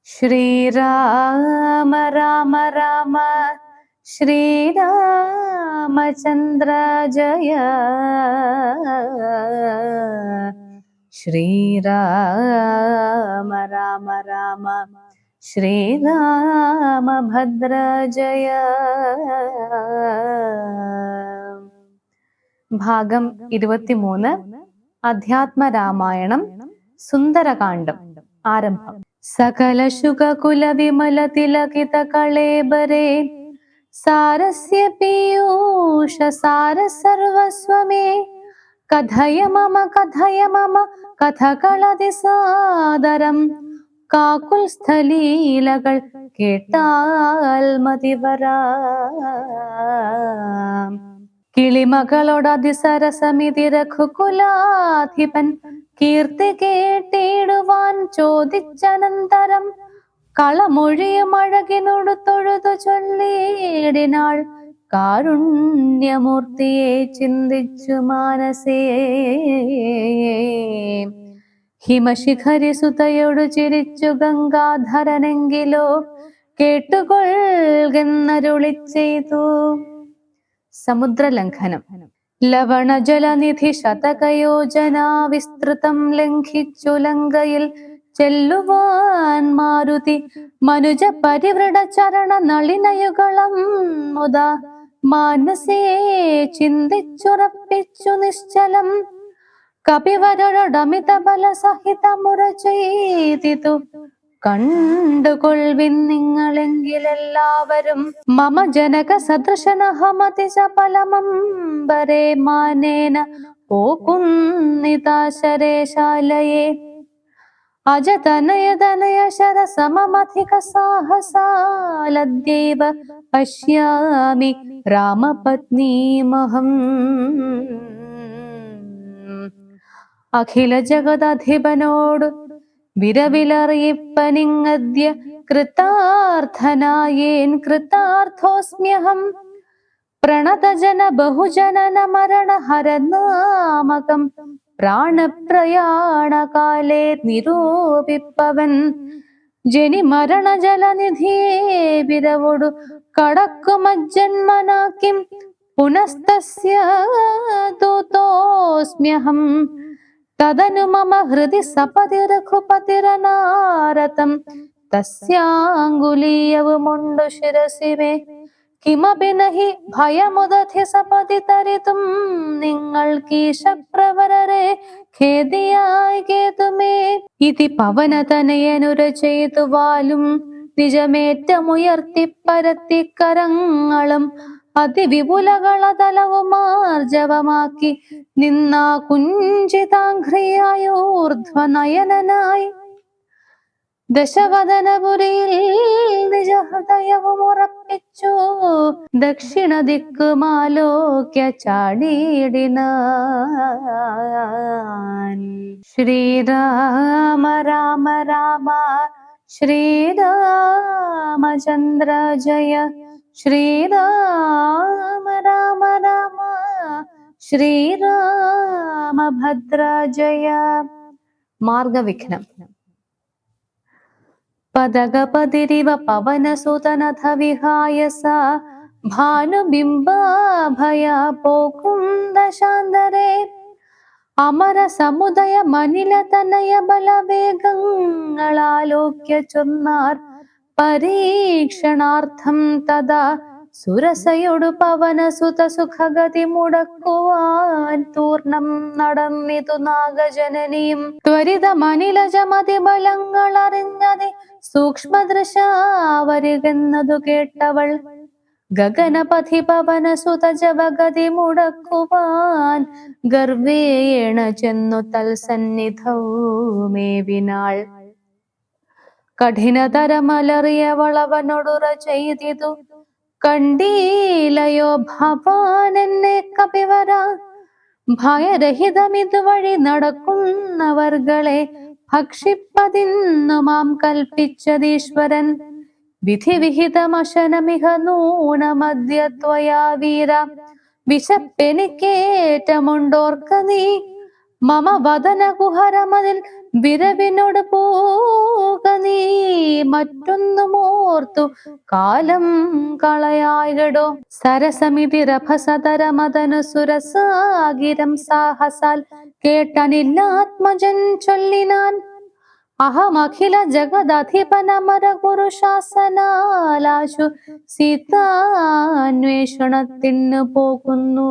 ശ്രീരാമ രാമ രാമ ശ്രീരാമചന്ദ്ര ജയ. ശ്രീരാമ രാമ രാമ ശ്രീരാമഭദ്ര ജയ. ഭാഗം 23. അധ്യാത്മരാമായണം സുന്ദരകാന്ഡം. ആരംഭം. സകല ശുകകുല വിമല തിലകിത കളേബരേ സാരസ്യ പീയൂഷ സാര സർവസ്വമേ കഥയ മമ കഥകളതി സാദരം കാക്കുൽ സ്ഥലീലകൾ കേട്ടാൽ മതിവരാ. കിളിമകളോടതിസരസമിതി രഘുകുലാധിപൻ കീർത്തി കേട്ടിടുവാൻ ചോദിച്ചനന്തരം കളമൊഴിയും അഴകിനോട് തൊഴുതു ചൊല്ലിയിടിനാൾ. കാരുണ്യമൂർത്തിയെ ചിന്തിച്ചു മാനസേ. ഹിമശിഖരി സുതയോട് ചിരിച്ചു ഗംഗാധരനെങ്കിലോ കേട്ടുകൊള്ളുന്നരുളി ചെയ്തു. സമുദ്രലംഘനം. ലവണ ജലനിധി ശതകയോജന വിസ്തൃതം ലംഘിച്ചു ലങ്കയിൽ ചെല്ലുവാൻ മാരുതി മനുജ പരിവൃഢ ചരണ നളിനയുഗളം മുത മാനസേ ചിന്തിച്ചുറപ്പിച്ചു നിശ്ചലം. കപിവരോടമിത ബല സഹിതമുറ ചെയ്തിതു കണ്ടുകൊള്ളിൻ നിങ്ങളെങ്കിലെല്ലാവരും. മമ ജനക സദൃശനഹമതിജ പലമംബരേ മാനേന പോകുന്നിതാശരേശാലയേ. അജതനയതനയ ശരസമധിക സാഹസാലദ്യൈവ പശ്യാമി രാമപത്നീമഹം. അഖില ജഗദധിപനോട് വിരവിലറിയിപ്പനിങ്ങദ്യ കൃതാർത്ഥനായേൻ കൃതാർത്ഥോസ്മ്യഹം. പ്രണതജന ബഹുജനന മരണ ഹരനാമകം പ്രാണപ്രയാണകാലേ നിരൂപിപ്പവൻ. ജനി മരണ ജലനിധിയെ വിരവൊടു കടക്കുമജ്ജന്മനാക്കിം പുനസ്തസ്യ ദൂതോസ്മ്യഹം. തദനു മമ ഹൃദി സപതി രഘുപതിരനാരതം തസ്യാംഗുലീയവുമുണ്ടു ശിരസിവേ. കിമപി നഹി ഭയമുദധി സപതി തരിതും നിങ്ങൾക്കീശപ്രവരരെ ഖേദിയായി കേതുമേ. ഇതി പവനതനയനുര ചെയ്തു വാലും നിജമേറ്റമുയർത്തി പരത്തി കരങ്ങളും അതിവിപുലകളതലവുമാർജവമാക്കി നിന്നാ കുഞ്ചിതാഘ്രിയായൂർധ്വനയനായി ദശവദനപുരിയിൽ നിജഹൃദയവും ഉറപ്പിച്ചു ദക്ഷിണ ദിക്കുമാലോക്യ ചാടിയിടിനാൻ. ശ്രീരാമ രാമ രാമ ശ്രീരാമചന്ദ്ര ജയ. ശ്രീരാമ രാമ രാമ ശ്രീരാമഭദ്ര ജയ. മാർഗവിഘ്നം. പദഗപതിരിവ പവനസുതനഥ വിഹായ സ ഭാനുബിംബാഭയ പോകുന്ദശാന്തരേ. അമര സമുദയ മനിലതനയ ബലവേഗങ്ങളാലോക്യ ചൊന്നാർ പരീക്ഷണാർത്ഥം. തഥാ സുരസയൊടു പവനസുത സുഖഗതി മുടക്കുവാൻ തൂർണം നടന്നിതു നാഗജനനിയും. ത്വരിത മനിലജമതി ബലങ്ങൾ അറിഞ്ഞതി സൂക്ഷ്മദൃശാവരുകെന്നതു കേട്ടവൾ. ഗഗനപഥി പവനസുത ജവഗതി മുടക്കുവാൻ ഗർവേണ ചെന്നു തൽസന്നിധൗമേവിനാൾ. കഠിനതരമലറിയവളവനൊടുറ ചെയ്തിതു കണ്ടീലയോ ഭവാനെന്നെ കപിവര. ഭയരഹിതമിതുവഴി നടക്കുന്നവർകളെ ഭക്ഷിപ്പതിന്നു മാം കൽപ്പിച്ചതീശ്വരൻ. വിധിവിഹിതമശനമിഹ നൂനമദ്യ ത്വയാ വീര. വിശപ്പെനിക്കേറ്റമുണ്ടോർക്ക നീ. മമ വദന കുഹരമതിൽ വിരവിനോട് പോക നീ. മറ്റൊന്നുമോർത്തു കാലം കളയായിടോ. സരസമിതി രഭസതരമതനു സുരസാഗിരം സാഹസാൽ കേട്ടനില്ലാത്മജൻ ചൊല്ലിനാൻ, അഹമഖില ജഗദധിപനമര ഗുരു ശാസനാലാശു സീതാന്വേഷണത്തിന് പോകുന്നു.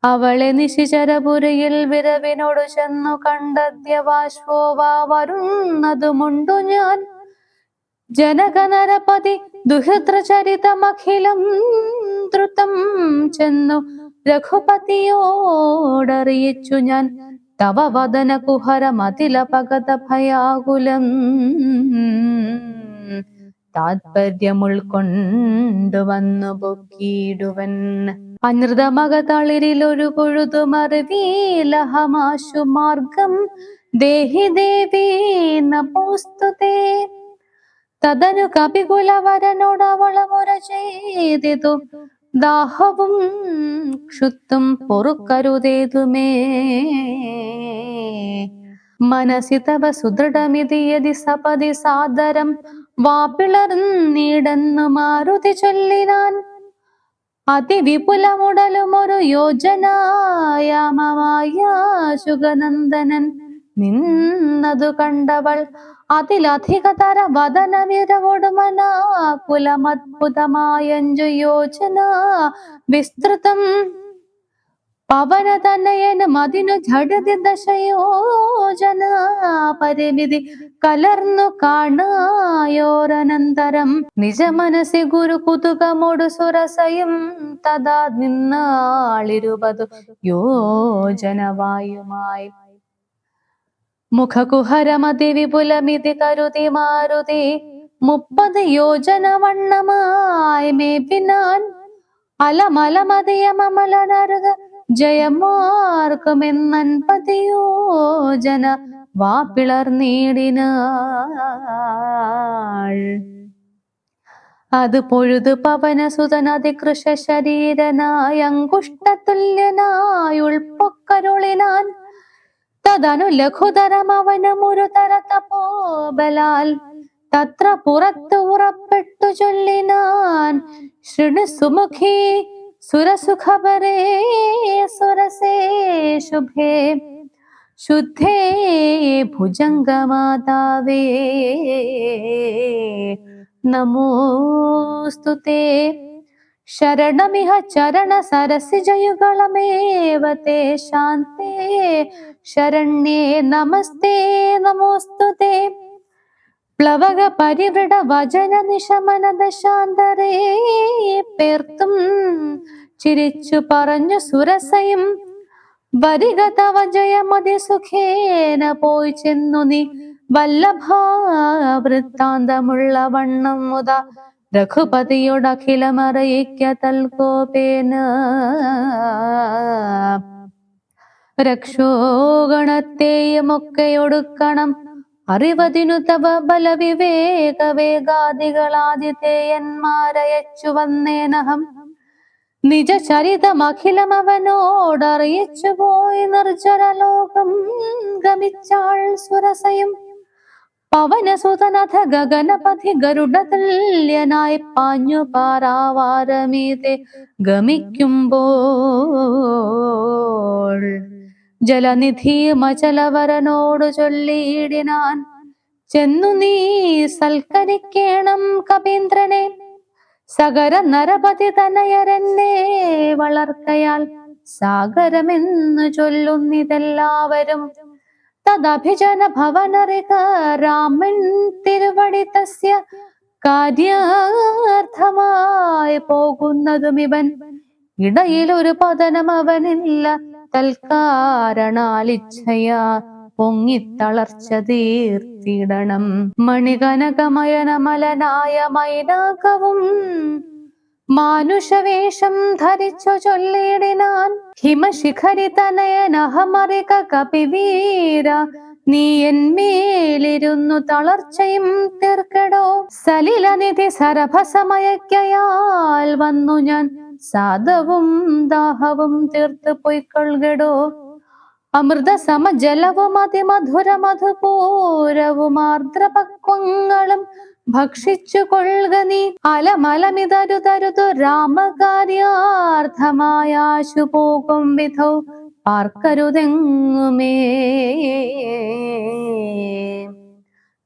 അവളെ നിശിചരപുരയിൽ വിരവിനോടു ചെന്നു കണ്ടദ്യവാശ്വോവാ വരുന്നതുമുണ്ടു ഞാൻ. ജനകനരപതി ദുഹിതൃചരിതമഖിലം ദ്രുതം ചെന്നു രഘുപതിയോടറിയിച്ചു ഞാൻ. തവ വദന കുഹരമതിലപഗത ഭയാകുലം താത്പര്യമുൾക്കൊണ്ടുവന്നു പൊക്കിയിടുവൻ. അനൃതമക തളിരിലൊരു പൊഴുതുമറിവീലഹമാശു മാർഗം ദേഹി ദേവി നമോസ്തുതേ. തദനു കപികുലവരനോടവളമുര ചെയ്തിതു, ദാഹവും ക്ഷുത്തും പൊറുക്കരുതേതുമേ. മനസി തവ സുദൃഢമിതി യതി സപതി സാദരം വാപ്പിളർന്നിടന്നു മാരുതി ചൊല്ലിനാൻ. അതിവിപുലമുടലുമൊരു യോജനായാമമായ ശുഗനന്ദനൻ നിന്നതു കണ്ടവൾ അതിലധികതര വദന വിരവൊടുമനാകുലമദ്ഭുതമായഞ്ചു യോജന വിസ്തൃതം. പവനതനയനും അതിനു ഝടതി ദശയോജന പരിമിതി കലർന്നു കാണായോരനന്തരം. നിജ മനസി ഗുരു കുതുകമോടു സുരസയും തഥാ നിന്നാളിരുപതു യോജനവായുമായി. മുഖകുഹരമതി വിപുലമിതി കരുതി മാരുതി 30 യോജന വണ്ണമായി മേപ്പിനാൻ. അലമലമതിയമലനരുക ജയമാർക്കുമെന്നൻപതി യോജന വാപ്പിളർന്നീടിനാൾ. അത് പൊഴുതു പവനസുതനതികൃഷ ശരീരനായ അങ്കുഷ്ടതുല്യനായുൾപ്പൊക്കരുളിനാൻ. തദനു ലഘുതരമവനമൊരു തര തപോബലാൽ തത്ര പുറത്തു ഉറപ്പെട്ടു ചൊല്ലിനാൻ. ശൃണു സുമുഖി സുരസുഖപരേ സുരസേ ശുഭേ ശുദ്ധേ ഭുജംഗമാതാവേ നമോസ്തുതേ. ശരണമിഹ ചരണ സരസിജയുഗളമേവ തേ ശാന്തേ ശരണ്യേ നമസ്തേ നമോസ്തുതേ. പ്ലവക പരിവൃഢ വചന നിശമന ദശാന്തരേ പേർത്തും ചിരിച്ചു പറഞ്ഞു സുരസയും. വരിക തവ ജയമതി സുഖേന പോയി ചെന്നു നീ വല്ലഭാവൃത്താന്തമുള്ള വണ്ണം മുത രഘുപതിയോടഖിലമറിയിക്ക തൽകോപേന. രക്ഷോഗണത്തെയുമൊക്കെയൊടുക്കണം അറിവതിനു തവ ബലവിവേക വേഗാദികളാദിതേയന്മാരയച്ചു വന്നേനഹം. നിജ ചരിതമഖിലം അവനോടറിയിച്ചു പോയി നിർജ്ജരലോകം ഗമിച്ചാൾ സുരസയും. പവനസുതനഥ ഗഗനപഥി ഗരുഡതുല്യനായി പാഞ്ഞു പാരാവാരമീതെ ഗമിക്കുമ്പോൾ ജലനിധിമചലവരനോടു ചൊല്ലിയിടിനാൻ. ചെന്നു നീ സൽക്കരിക്കേണം കപീന്ദ്രനെ, സകര നരപതി തനയരെന്നെ വളർക്കയാൽ സാഗരമെന്നു ചൊല്ലുന്നിതെല്ലാവരും. തദഭിജന ഭവനറിക രാമൻ തിരുവടി തസ്യ കാര്യാർത്ഥമായി പോകുന്നതുമിവൻ. ഇടയിലൊരു പതനം അവനില്ല തൽക്കാരണാലിച്ഛയാ പൊങ്ങിത്തളർച്ച തീർത്തിടണം. മണികനകമയനമലനായ മൈനാകവും മാനുഷവേഷം ധരിച്ചു ചൊല്ലിയിടിനാൻ. ഹിമശിഖരി തനയനഹമറിക കപിവീര, നീ എന്മേലിരുന്നു തളർച്ചയും തീർക്കടോ. സലിലനിധി സരഭസമയക്കയാൽ വന്നു ഞാൻ സാധവും ദാഹവും തീർത്ത് പൊയ്ക്കൊള്ളുകടോ. അമൃത സമജലവും അതിമധുര മധുപൂരവും ആർദ്രപക്വങ്ങളും ഭക്ഷിച്ചു കൊള്ളുക നീ. അലമലമിതരുതരുതു രാമകാര്യാർത്ഥമായാശു പോകും വിധൗ പാർക്കരുതെങ്ങുമേ.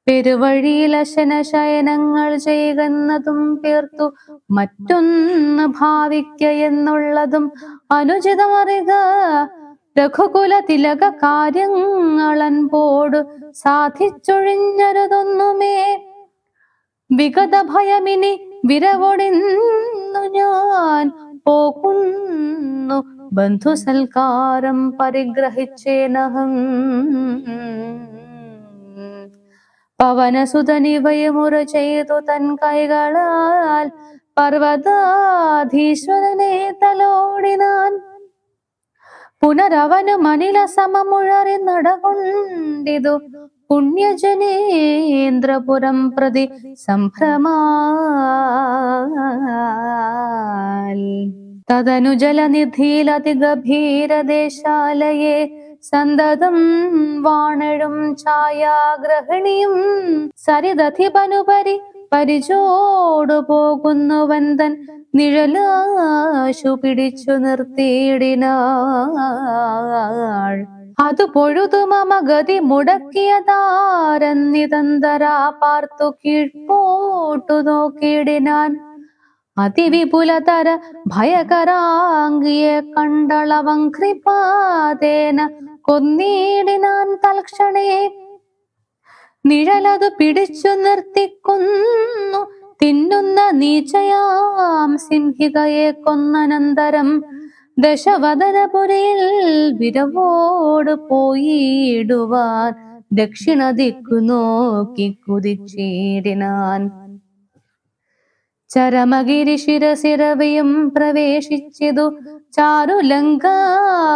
പെരുവഴിയിൽ അശനശയനങ്ങൾ ചെയ്യുന്നതും തീർത്തു മറ്റൊന്ന് ഭാവിക്ക എന്നുള്ളതും അനുചിതമറിക. രഘുകുല തിലക കാര്യങ്ങളൻപോടു സാധിച്ചൊഴിഞ്ഞരുതൊന്നുമേ. വിഗത ഭയമിനി വിരവൊടിന്നു ഞാൻ പോകുന്നു, ബന്ധുസൽക്കാരം പരിഗ്രഹിച്ചേനഹം. പവനസുതനിവയുമുറ ചെയ്തു തൻ കൈകളാൽ പർവ്വതാധീശ്വരനെ തലോടിനാൻ. പുനരവനു മനില സമമുഴറി നടകൊണ്ടിതു പുണ്യജനേന്ദ്രപുരം പ്രതി സംഭ്രമാൽ. തദനു ജലനിധിയിലതിഗഭീരദേശാലയെ സന്തതം വാണഴും ഛായാഗ്രഹണിയും സരിതധിപനുപരി പരിചോടു പോകുന്നുവന്തൻ നിഴലാശു പിടിച്ചു നിർത്തിയിടിനാൾ. അതു പൊഴുതു മമ ഗതി മുടക്കിയതാരന്നിതന്തരാ പാർത്തു കീഴ്പോട്ടു നോക്കിയിടിനാൻ. അതിവിപുലതര ഭയകരാംഗിയെ കണ്ടളവംഘ്രിപാതേന കൊന്നിടിനാൻ തൽക്ഷണേ. നിഴലതു പിടിച്ചു നിർത്തിക്കൊന്നു തിന്നുന്ന നീചയാം സിംഹികയെ കൊന്നനന്തരം ദശവദനപുരയിൽ വിരവോട് പോയിടുവാൻ ദക്ഷിണ ദിക്കു നോക്കി കുതിച്ചിടിനാൻ. ചരമഗിരി ശിരസിരവിയും പ്രവേശിച്ചിതു ചാരുലങ്കാ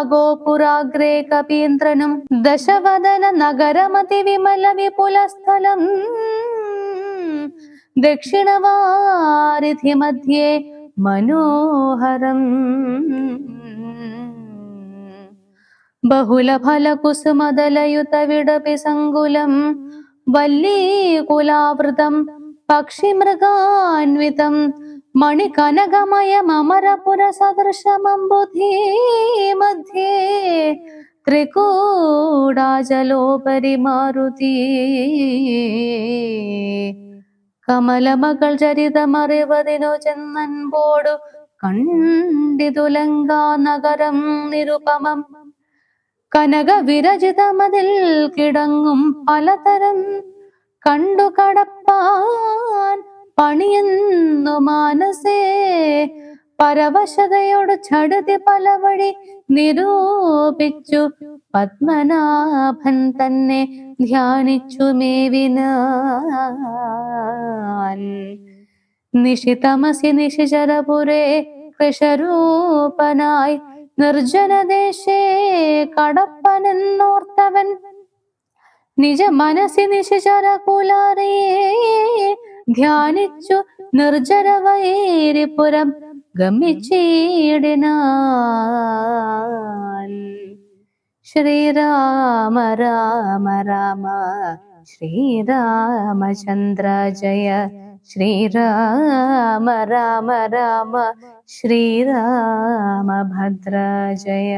ഗോപുരാഗ്രേ കപീന്ദ്രനും. ദശവദന നഗരമതി വിമല വിപുല സ്ഥലം ദക്ഷിണവാരിധി മധ്യേ മനോഹരം. ബഹുല ഫല കുസുമദലയുത വിടപി സങ്കുലം വല്ലീകുലാവൃതം പക്ഷിമൃഗാൻവിതം മണികനകമയമരപുര സദൃശമംബുധീ മധ്യേ ത്രികൂടാചലോപരി മാരുതി. കമലമകൾ ചരിതമറിവതിനു ചെന്നൻപോടു കണ്ടിതു ലങ്കാ നഗരം നിരുപമം. കനക വിരചിതമതിൽ കിടങ്ങും പലതരം കണ്ടു കടപ്പാൻ പണിയെന്നു മാനസേ. പരവശതയോട് ചടുതി പല വഴി നിരൂപിച്ചു പത്മനാഭൻ തന്നെ ധ്യാനിച്ചു മേവിനാൻ. നിശിതമസി നിശിചരപുരേ കൃശരൂപനായി നിർജ്ജനദേശേ കടപ്പനെന്നോർത്തവൻ നിജ മനസി നിശിചരകുലാരിയെ ധ്യാനിച്ചു നിർജ്ജരവൈരിപുരം ഗമിച്ചിടിനാൻ. ശ്രീരാമ രാമ രാമ ശ്രീരാമചന്ദ്ര ജയ. ശ്രീരാമ രാമ രാമ ശ്രീരാമഭദ്ര ജയ.